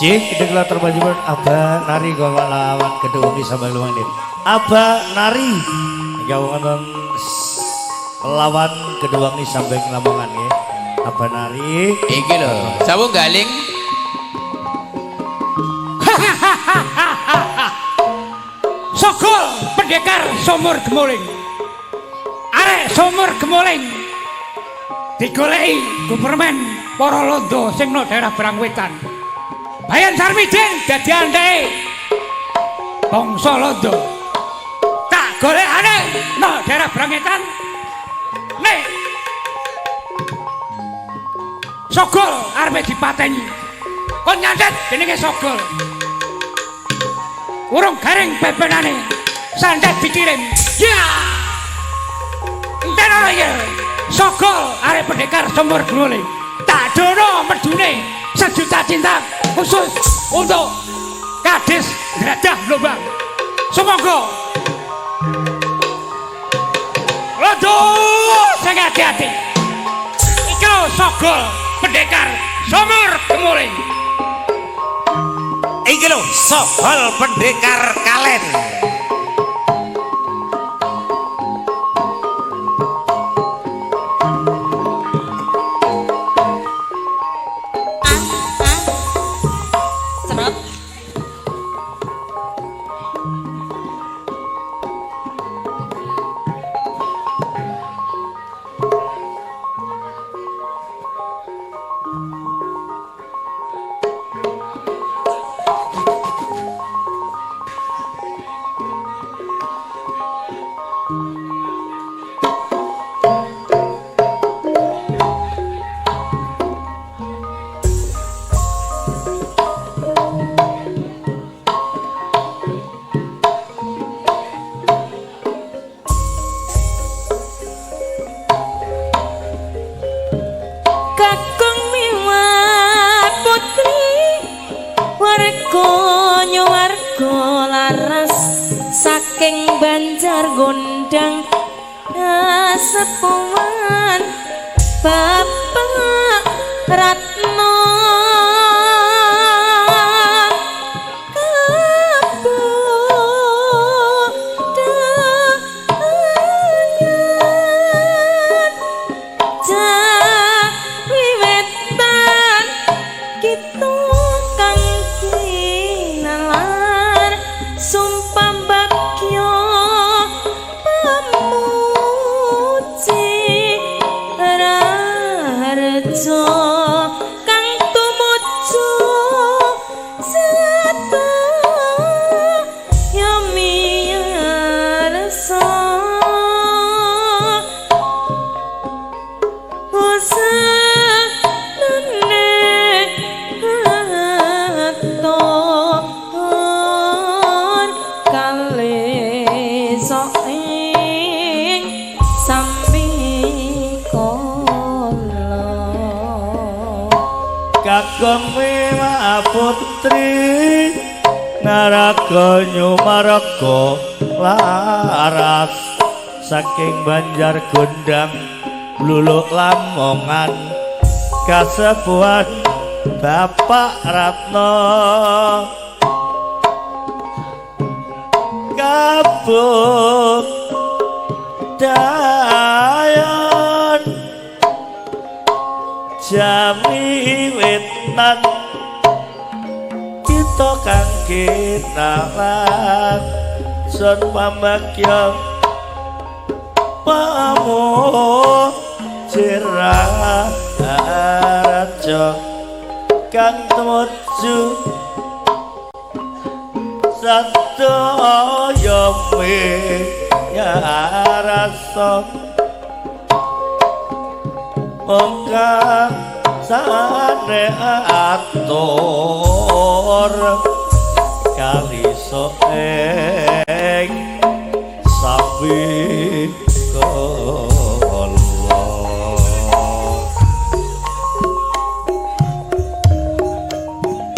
Cik, kita terbajuan Aba Nari gawang lawan kedua ini sama luangin. Aba Nari gawang lawan kedua ini sampai ngelamongan ya. Aba Nari. Iki lho, sabung galing. Sokol pendekar sumur gemuling. Arek sumur gemuling. Digoleki Gupermen para londo sing no daerah Brangwetan. Bayan Sarmidin dadi andheke bangsa londo. Tak golekane no daerah Brangwetan. Nek Sogol arep dipateni. Kon nyandet jenenge Sogol. Urung garing bebenane sandet dikirim. Ya. Entar ora ya. Sogol arep pendekar sumur gemuling. Tak dono medune sejuta cinta khusus untuk gadis Gradah Blombang. Semoga londo sing hati-hati. Iki lho Sogol pendekar sumur gemuling. Iki lho Sogol pendekar kalen. Banjar gondang sepuan Bapak Ratno Kakang Wima Putri Naraga Nyumaraga laras saking Banjar Gondang Bluluk Lamongan kasepuhan Bapak Ratno kabuk dayon jami wetan kita kang kenalan sun pambagya pamu cirah raja kang tumuju sadaya rasa mongkang sane atur kali soeng sapi kala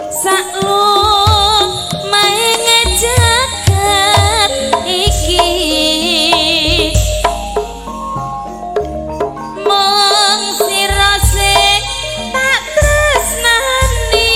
saklung maenge jagat iki mong sira sing tak tresnani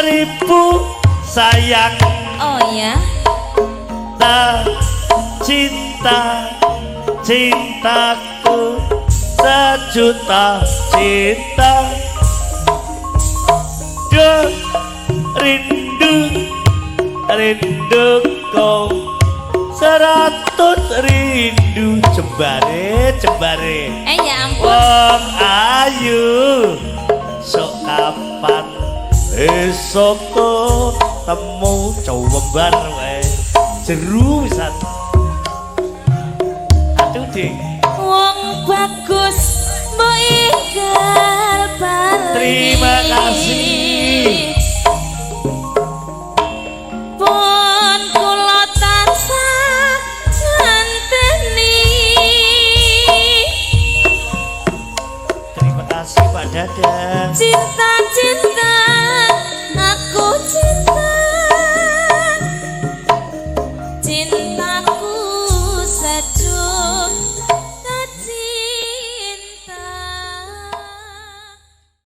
seribu sayang Oh ya. tak cinta cintaku sejuta cinta Duh, rindu rinduku 100 rindu jembare jembare Ya ampun. wong ayu sok kapan esok temu coba wae jeru pisan aduh ding Wong bagus mbok ingkar bali. Terima kasih. Pun kula tansah nganteni. terima kasih Pak Dadang Cinta-cinta